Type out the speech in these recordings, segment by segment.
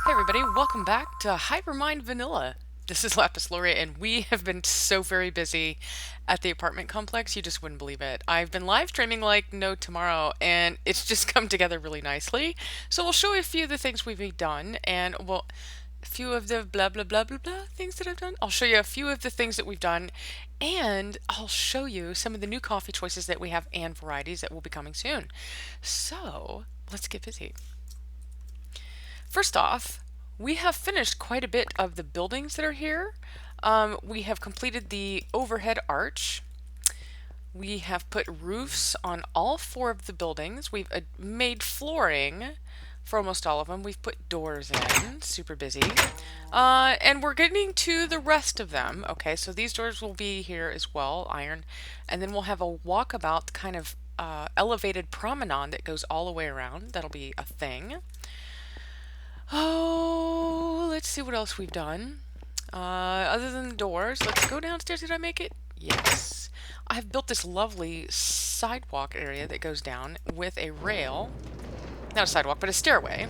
Hey everybody, welcome back to Hypermine Vanilla. This is Lapis Laureate, and we have been so very busy at the apartment complex, you just wouldn't believe it. I've been live streaming like no tomorrow, and it's just come together really nicely. So we'll show you a few of the things we've done, and well, a few of the blah blah blah blah blah things that I've done. I'll show you a few of the things that we've done, and I'll show you some of the new coffee choices that we have and varieties that will be coming soon. So let's get busy. First off, we have finished quite a bit of the buildings that are here. We have completed the overhead arch. We have put roofs on all four of the buildings. We've made flooring for almost all of them. We've put doors in, super busy. And we're getting to the rest of them. Okay, so these doors will be here as well, iron. And then we'll have a walkabout kind of elevated promenade that goes all the way around. That'll be a thing. Oh, let's see what else we've done. Other than the doors, let's go downstairs. Did I make it? Yes. I have built this lovely sidewalk area that goes down with a rail. Not a sidewalk, but a stairway.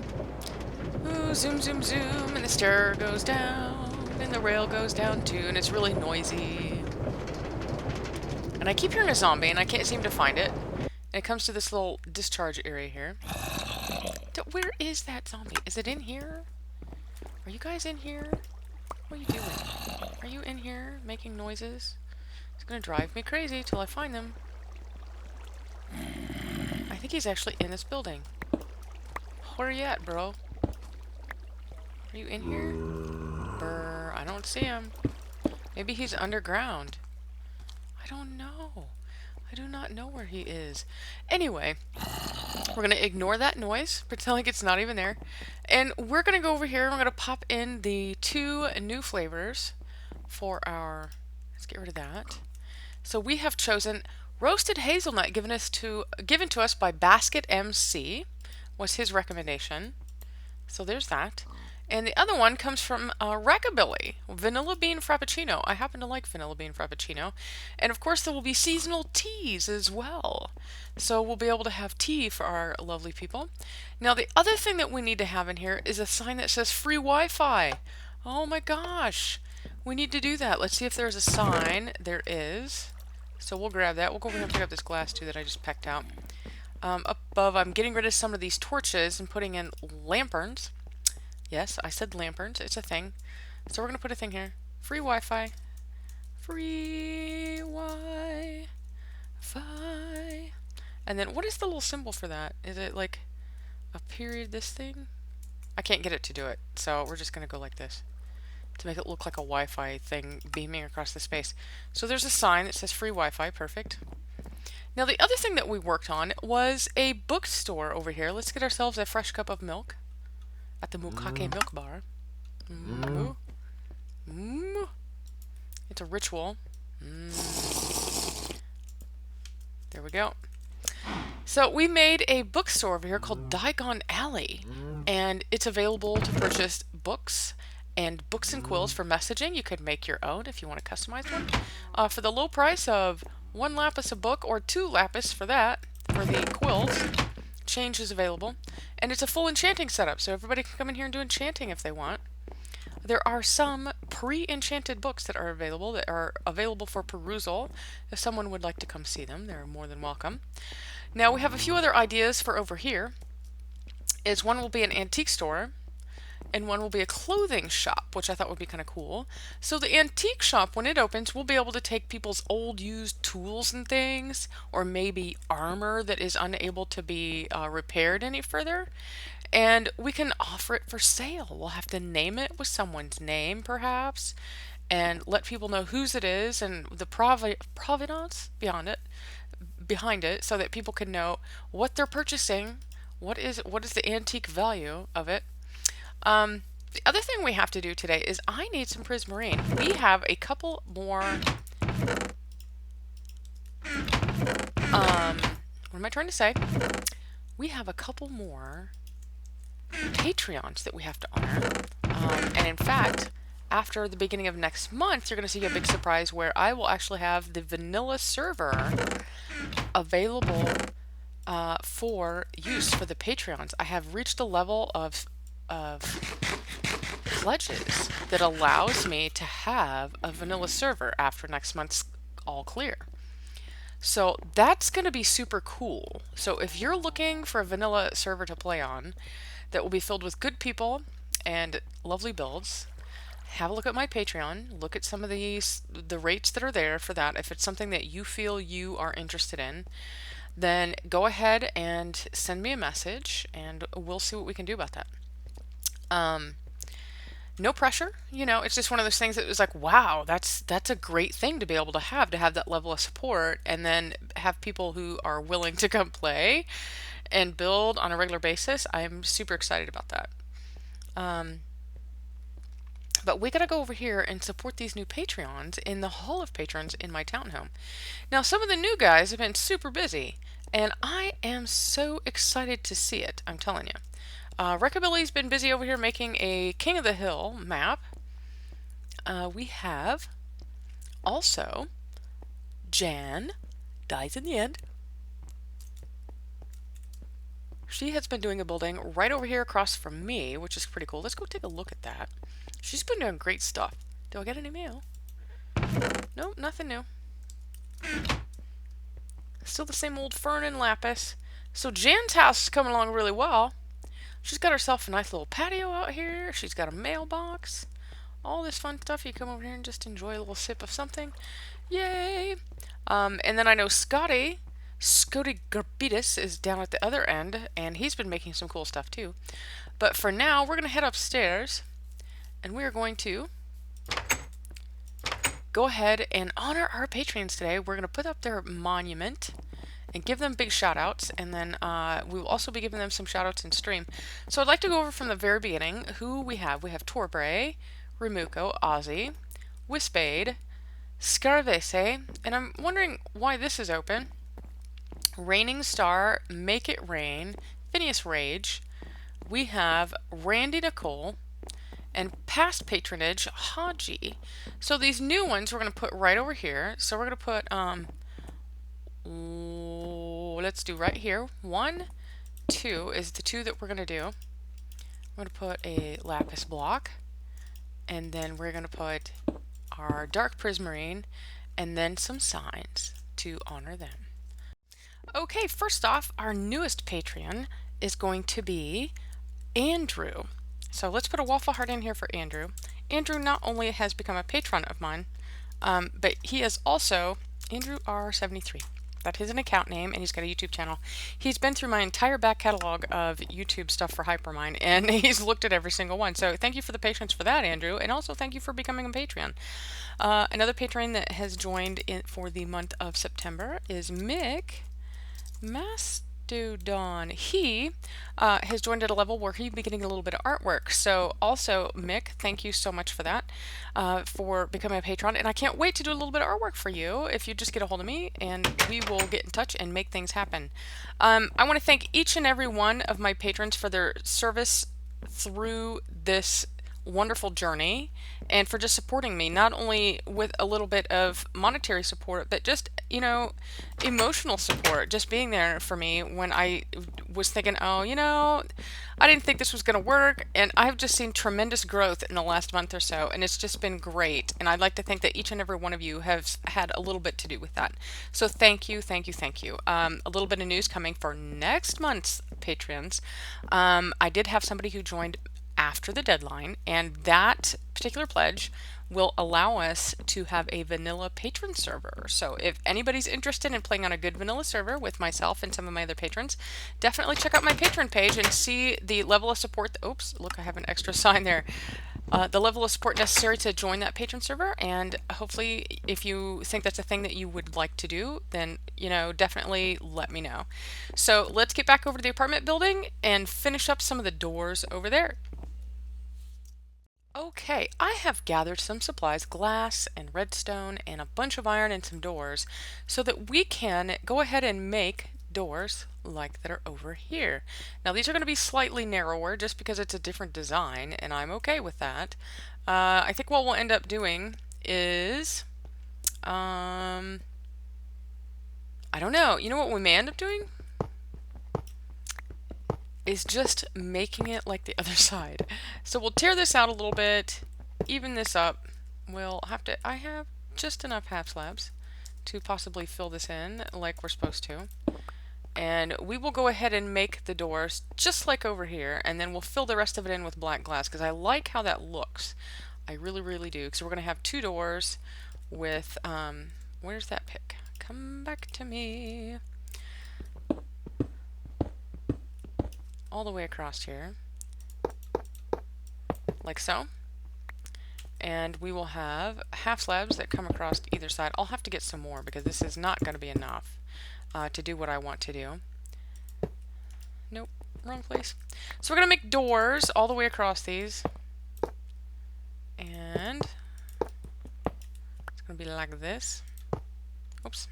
Ooh, zoom, zoom, zoom, and the stair goes down, and the rail goes down too, and it's really noisy. And I keep hearing a zombie, and I can't seem to find it. And it comes to this little discharge area here. Where is that zombie? Is it in here? Are you guys in here? What are you doing? Are you in here making noises? It's gonna drive me crazy till I find them. I think he's actually in this building. Where are you at, bro? Are you in here? Brr, I don't see him. Maybe he's underground. I don't know. I do not know where he is. Anyway, we're going to ignore that noise, pretend like it's not even there. And we're going to go over here and we're going to pop in the two new flavors for our... Let's get rid of that. So we have chosen roasted hazelnut given to us by Basket MC, was his recommendation. So there's that. And the other one comes from Rackabilly, Vanilla Bean Frappuccino. I happen to like Vanilla Bean Frappuccino. And of course there will be seasonal teas as well. So we'll be able to have tea for our lovely people. Now the other thing that we need to have in here is a sign that says free Wi-Fi. Oh my gosh. We need to do that. Let's see if there's a sign. There is. So we'll grab that. We'll go over here and pick up this glass too that I just pecked out. Up above, I'm getting rid of some of these torches and putting in lanterns. Yes, I said lanterns. It's a thing. So we're going to put a thing here. Free Wi-Fi. Free Wi-Fi. And then what is the little symbol for that? Is it like a period, this thing? I can't get it to do it. So we're just going to go like this to make it look like a Wi-Fi thing beaming across the space. So there's a sign that says free Wi-Fi. Perfect. Now the other thing that we worked on was a bookstore over here. Let's get ourselves a fresh cup of milk at the Mukake Milk Bar. It's a ritual. There we go. So we made a bookstore over here called Diagon Alley, and it's available to purchase books and books and quills for messaging. You could make your own if you want to customize one. For the low price of 1 lapis a book, or 2 lapis for that, for the quills. Change is available. And it's a full enchanting setup, so everybody can come in here and do enchanting if they want. There are some pre-enchanted books that are available for perusal. If someone would like to come see them, they're more than welcome. Now we have a few other ideas for over here. One will be an antique store, and one will be a clothing shop, which I thought would be kind of cool. So the antique shop, when it opens, we'll be able to take people's old used tools and things, or maybe armor that is unable to be repaired any further, and we can offer it for sale. We'll have to name it with someone's name, perhaps, and let people know whose it is and the provenance behind it, so that people can know what they're purchasing, what is the antique value of it. The other thing we have to do today is I need some prismarine. We have a couple more, what am I trying to say? We have a couple more Patreons that we have to honor. And in fact, after the beginning of next month, you're going to see a big surprise where I will actually have the vanilla server available for use for the Patreons. I have reached a level of pledges that allows me to have a vanilla server after next month's all clear. So that's going to be super cool. So if you're looking for a vanilla server to play on that will be filled with good people and lovely builds, have a look at my Patreon, look at some of the rates that are there for that. If it's something that you feel you are interested in, then go ahead and send me a message and we'll see what we can do about that. No pressure, it's just one of those things that was like, wow, that's a great thing to be able to have that level of support and then have people who are willing to come play and build on a regular basis. I'm super excited about that. But we got to go over here and support these new Patreons in the Hall of Patrons in my townhome. Now, some of the new guys have been super busy, and I am so excited to see it, I'm telling you. Rockabilly's been busy over here making a King of the Hill map. We have also Jan, dies in the end. She has been doing a building right over here across from me, which is pretty cool. Let's go take a look at that. She's been doing great stuff. Do I get any mail? Nope, nothing new. Still the same old fern and lapis. So Jan's house is coming along really well. She's got herself a nice little patio out here. She's got a mailbox. All this fun stuff. You come over here and just enjoy a little sip of something. Yay! And then I know Scotty Garbitis is down at the other end, and he's been making some cool stuff too. But for now, we're going to head upstairs, and we are going to go ahead and honor our patrons today. We're going to put up their monument and give them big shout outs, and then we will also be giving them some shout outs in stream. So I'd like to go over from the very beginning who we have. We have Torbray, Remuko, Ozzy, Wispade, Scarvese, and I'm wondering why this is open. Raining Star, Make It Rain, Phineas Rage. We have Randy Nicole, and past patronage, Haji. So these new ones we're going to put right over here. So we're going to put, let's do right here. 1, 2 is the 2 that we're going to do. I'm going to put a lapis block, and then we're going to put our dark prismarine, and then some signs to honor them. Okay, first off, our newest Patreon is going to be Andrew. So let's put a waffle heart in here for Andrew. Andrew not only has become a patron of mine, but he is also Andrew R73. That is an account name, and he's got a YouTube channel. He's been through my entire back catalog of YouTube stuff for Hypermine, and he's looked at every single one. So thank you for the patience for that, Andrew, and also thank you for becoming a Patreon. Another patron that has joined in for the month of September is Mick Mastodon. He has joined at a level where he'll be getting a little bit of artwork. So also, Mick, thank you so much for that, for becoming a patron. And I can't wait to do a little bit of artwork for you if you just get a hold of me, and we will get in touch and make things happen. I want to thank each and every one of my patrons for their service through this wonderful journey and for just supporting me, not only with a little bit of monetary support, but just, emotional support, just being there for me when I was thinking, oh, I didn't think this was going to work, and I've just seen tremendous growth in the last month or so, and it's just been great, and I'd like to think that each and every one of you has had a little bit to do with that. So thank you, thank you, thank you. A little bit of news coming for next month's patrons. I did have somebody who joined after the deadline, and that particular pledge will allow us to have a vanilla patron server. So if anybody's interested in playing on a good vanilla server with myself and some of my other patrons, definitely check out my patron page and see the level of support. Oops, look, I have an extra sign there. The level of support necessary to join that patron server, and hopefully if you think that's a thing that you would like to do, then definitely let me know. So let's get back over to the apartment building and finish up some of the doors over there. Okay, I have gathered some supplies, glass and redstone and a bunch of iron and some doors, so that we can go ahead and make doors like that are over here. Now these are going to be slightly narrower just because it's a different design, and I'm okay with that. I think what we'll end up doing is, I don't know. You know what we may end up doing? is just making it like the other side. So we'll tear this out a little bit, even this up. We'll have to, I have just enough half slabs to possibly fill this in like we're supposed to. And we will go ahead and make the doors just like over here, and then we'll fill the rest of it in with black glass because I like how that looks. I really, really do. So we're going to have 2 doors with, where's that pick? Come back to me. All the way across here, like so. And we will have half slabs that come across either side. I'll have to get some more because this is not going to be enough to do what I want to do. Nope, wrong place. So we're going to make doors all the way across these. And it's going to be like this. Oops.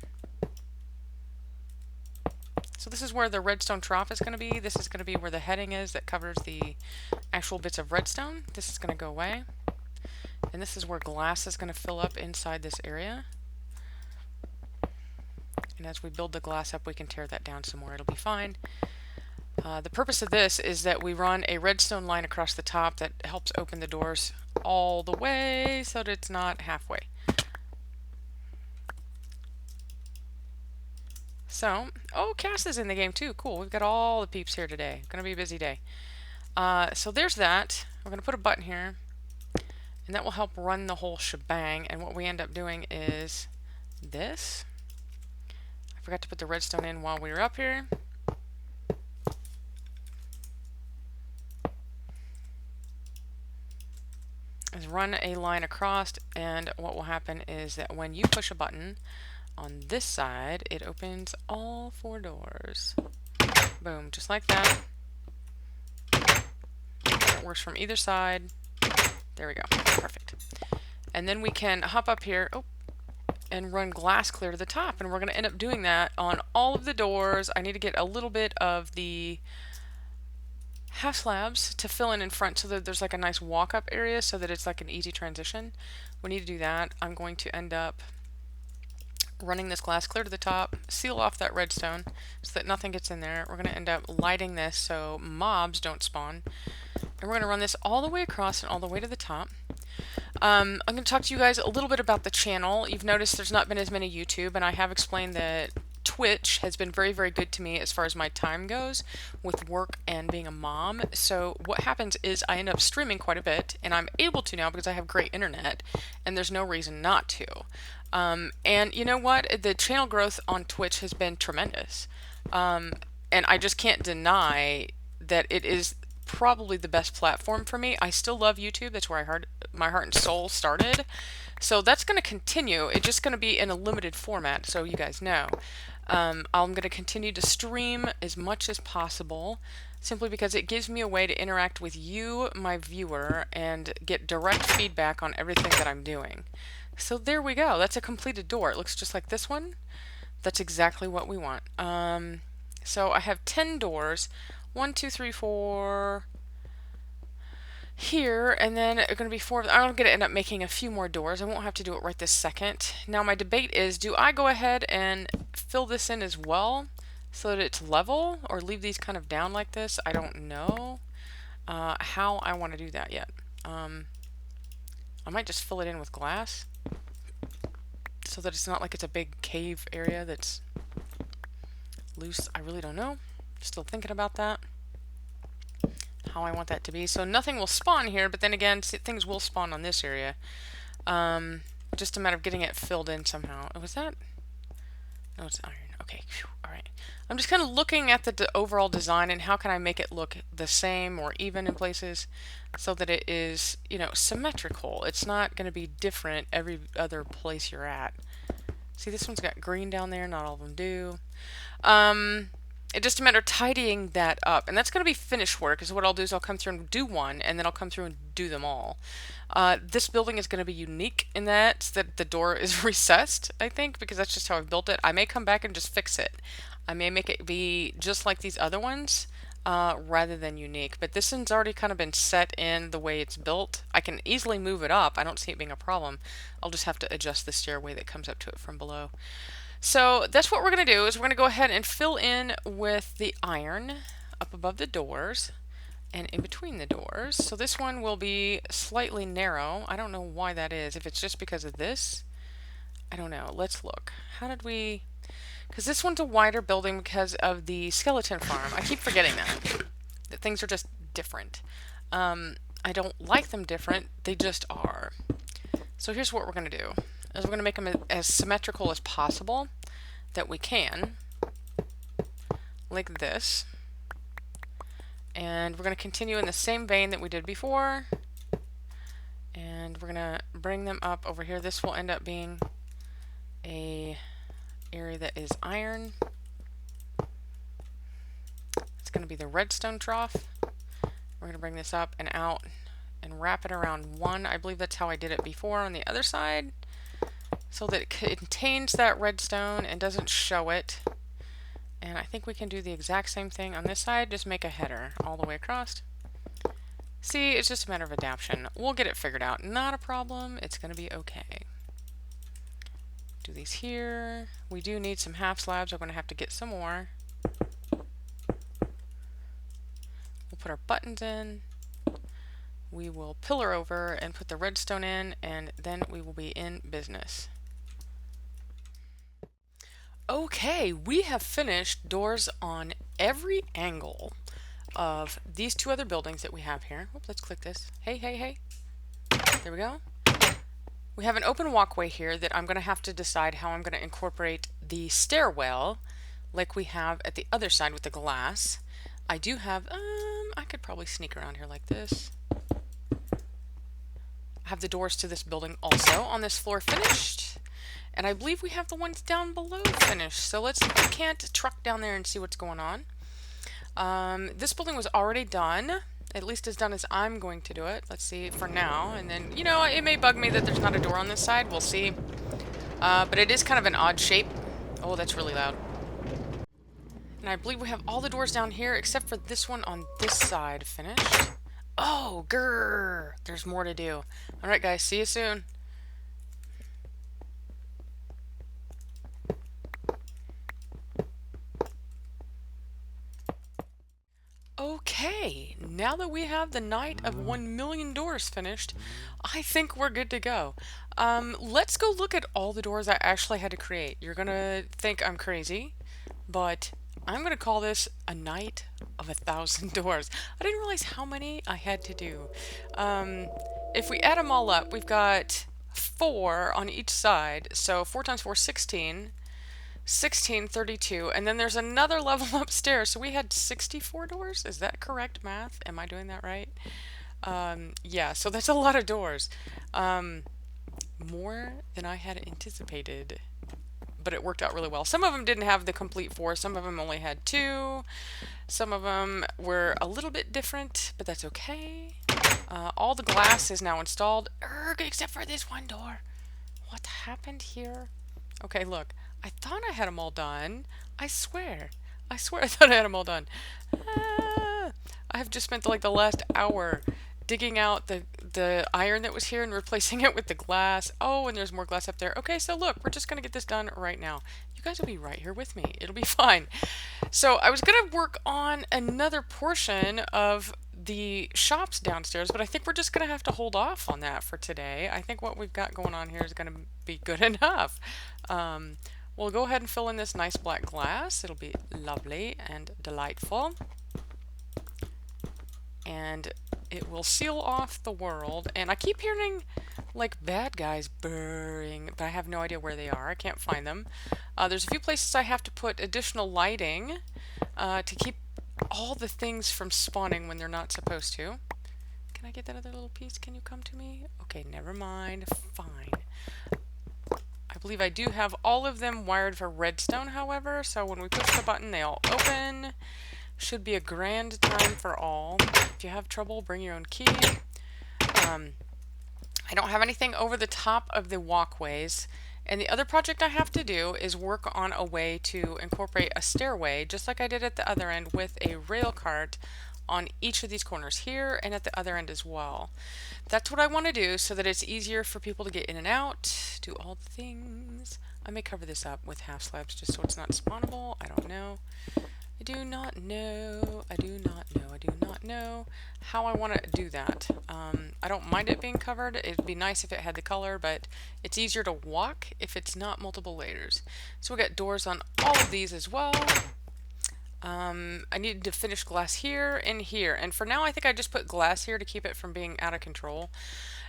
So this is where the redstone trough is going to be. This is going to be where the heading is that covers the actual bits of redstone. This is going to go away. And this is where glass is going to fill up inside this area. And as we build the glass up, we can tear that down some more. It'll be fine. The purpose of this is that we run a redstone line across the top that helps open the doors all the way so that it's not halfway. So, oh, Cass is in the game too. Cool. We've got all the peeps here today. Gonna be a busy day. So there's that. We're gonna put a button here, and that will help run the whole shebang. And what we end up doing is this. I forgot to put the redstone in while we were up here. Is run a line across, and what will happen is that when you push a button on this side, it opens all 4 doors. Boom, just like that. It works from either side. There we go. Perfect. And then we can hop up here and run glass clear to the top, and we're going to end up doing that on all of the doors. I need to get a little bit of the half slabs to fill in front so that there's like a nice walk-up area so that it's like an easy transition. We need to do that. I'm going to end up running this glass clear to the top, seal off that redstone so that nothing gets in there. We're going to end up lighting this so mobs don't spawn. And we're going to run this all the way across and all the way to the top. I'm going to talk to you guys a little bit about the channel. You've noticed there's not been as many YouTube, and I have explained that Twitch has been very, very good to me as far as my time goes with work and being a mom. So what happens is I end up streaming quite a bit, and I'm able to now because I have great internet, and there's no reason not to. And you know what? The channel growth on Twitch has been tremendous. And I just can't deny that it is probably the best platform for me. I still love YouTube. That's where my heart and soul started. So that's going to continue. It's just going to be in a limited format, so you guys know. I'm going to continue to stream as much as possible, simply because it gives me a way to interact with you, my viewer, and get direct feedback on everything that I'm doing. So there we go. That's a completed door. It looks just like this one. That's exactly what we want. So I have 10 doors. 1, 2, 3, 4 here, and then it's going to be 4. I'm going to end up making a few more doors. I won't have to do it right this second. Now my debate is, do I go ahead and fill this in as well so that it's level, or leave these kind of down like this? I don't know how I want to do that yet. I might just fill it in with glass so that it's not like it's a big cave area that's loose. I really don't know. Still thinking about that, how I want that to be. So nothing will spawn here, but then again, things will spawn on this area. Just a matter of getting it filled in somehow. Oh, was that? No, it's iron. Okay, all right. I'm just kind of looking at the overall design and how can I make it look the same or even in places so that it is, you know, symmetrical. It's not going to be different every other place you're at. See, this one's got green down there. Not all of them do. It's just a matter of tidying that up, and that's going to be finished work. Is what I'll do is I'll come through and do one, and then I'll come through and do them all. This building is going to be unique in that the door is recessed, I think, because that's just how I've built it. I may come back and just fix it. I may make it be just like these other ones, rather than unique. But this one's already kind of been set in the way it's built. I can easily move it up. I don't see it being a problem. I'll just have to adjust the stairway that comes up to it from below. So that's what we're going to do, is we're going to go ahead and fill in with the iron up above the doors and in between the doors. So this one will be slightly narrow. I don't know why that is. If it's just because of this, I don't know. Let's look. How did we... Because this one's a wider building because of the skeleton farm. I keep forgetting that things are just different. I don't like them different. They just are. So here's what we're going to do. Is we're going to make them as symmetrical as possible that we can. Like this. And we're going to continue in the same vein that we did before. And we're going to bring them up over here. This will end up being a area that is iron. It's going to be the redstone trough. We're going to bring this up and out and wrap it around one. I believe that's how I did it before on the other side, so that it contains that redstone and doesn't show it. And I think we can do the exact same thing on this side, just make a header all the way across. See, it's just a matter of adaptation. We'll get it figured out. Not a problem. It's going to be okay. Do these here. We do need some half slabs. We're going to have to get some more. We'll put our buttons in. We will pillar over and put the redstone in, and then we will be in business. Okay, we have finished doors on every angle of these two other buildings that we have here. Oops, let's click this. Hey, hey, hey. There we go. We have an open walkway here that I'm going to have to decide how I'm going to incorporate the stairwell like we have at the other side with the glass. I do have, I could probably sneak around here like this. I have the doors to this building also on this floor finished. And I believe we have the ones down below finished. So let's see if we can't truck down there and see what's going on. This building was already done. At least as done as I'm going to do it. Let's see for now. And then, you know, it may bug me that there's not a door on this side. We'll see. But it is kind of an odd shape. Oh, that's really loud. And I believe we have all the doors down here except for this one on this side finished. Oh, grrr. There's more to do. Alright, guys. See you soon. Okay, now that we have the night of 1,000,000 doors finished, I think we're good to go. Let's go look at all the doors I actually had to create. You're gonna think I'm crazy, but I'm gonna call this a night of 1,000 doors. I didn't realize how many I had to do. If we add them all up, we've got 4 on each side, so 4 times 4, 16. 16, 32, and then there's another level upstairs, so we had 64 doors? Is that correct math? Am I doing that right? Yeah, so that's a lot of doors. More than I had anticipated, but it worked out really well. Some of them didn't have the complete 4, some of them only had 2, some of them were a little bit different, but that's okay. All the glass is now installed, except for this one door. What happened here? Okay, look. I thought I had them all done. I swear I thought I had them all done. I have just spent like the last hour digging out the iron that was here and replacing it with the glass. Oh, and there's more glass up there. Okay, so look, we're just going to get this done right now. You guys will be right here with me. It'll be fine. So I was going to work on another portion of the shops downstairs, but I think we're just going to have to hold off on that for today. I think what we've got going on here is going to be good enough. We'll go ahead and fill in this nice black glass. It'll be lovely and delightful. And it will seal off the world. And I keep hearing like bad guys burring, but I have no idea where they are. I can't find them. There's a few places I have to put additional lighting to keep all the things from spawning when they're not supposed to. Can I get that other little piece? Can you come to me? Okay, never mind. Fine. I believe I do have all of them wired for redstone, however, so when we push the button, they all open. Should be a grand time for all. If you have trouble, bring your own key. I don't have anything over the top of the walkways. And the other project I have to do is work on a way to incorporate a stairway, just like I did at the other end, with a rail cart on each of these corners here and at the other end as well. That's what I want to do so that it's easier for people to get in and out, do all the things. I may cover this up with half slabs just so it's not spawnable. I don't know. I do not know. I do not know. I do not know how I want to do that. I don't mind it being covered. It'd be nice if it had the color, but it's easier to walk if it's not multiple layers. So we got doors on all of these as well. I need to finish glass here and here. And for now, I think I just put glass here to keep it from being out of control.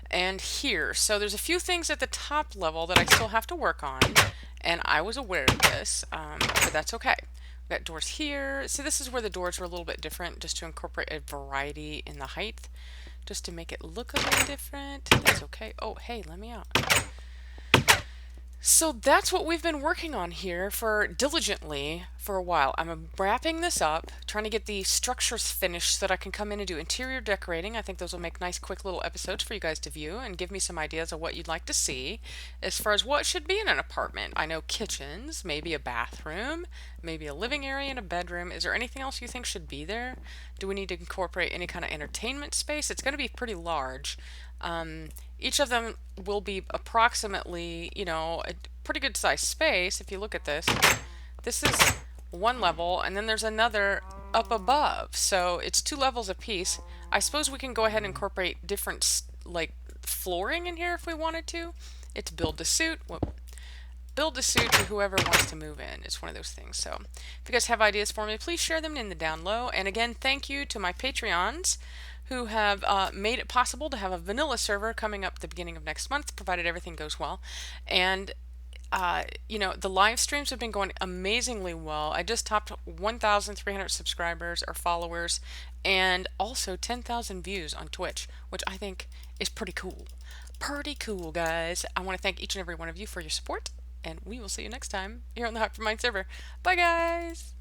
And here. So there's a few things at the top level that I still have to work on. And I was aware of this, but that's okay. We've got doors here. See, this is where the doors were a little bit different, just to incorporate a variety in the height, just to make it look a little different. That's okay. Oh, hey, let me out. So that's what we've been working on here for diligently for a while. I'm wrapping this up, trying to get the structures finished so that I can come in and do interior decorating. I think those will make nice, quick little episodes for you guys to view and give me some ideas of what you'd like to see as far as what should be in an apartment. I know kitchens, maybe a bathroom, maybe a living area and a bedroom. Is there anything else you think should be there? Do we need to incorporate any kind of entertainment space? It's going to be pretty large. Each of them will be approximately, a pretty good sized space. If you look at this, this is one level, and then there's another up above. So it's 2 levels apiece. I suppose we can go ahead and incorporate different, like, flooring in here if we wanted to. It's build to suit. Build a suit to whoever wants to move in. It's one of those things. So if you guys have ideas for me, please share them in the down low. And again, thank you to my Patreons who have made it possible to have a vanilla server coming up at the beginning of next month, provided everything goes well. And the live streams have been going amazingly well. I just topped 1,300 subscribers or followers, and also 10,000 views on Twitch, which I think is pretty cool. Pretty cool, guys. I want to thank each and every one of you for your support, and we will see you next time here on the Hypermine server. Bye, guys!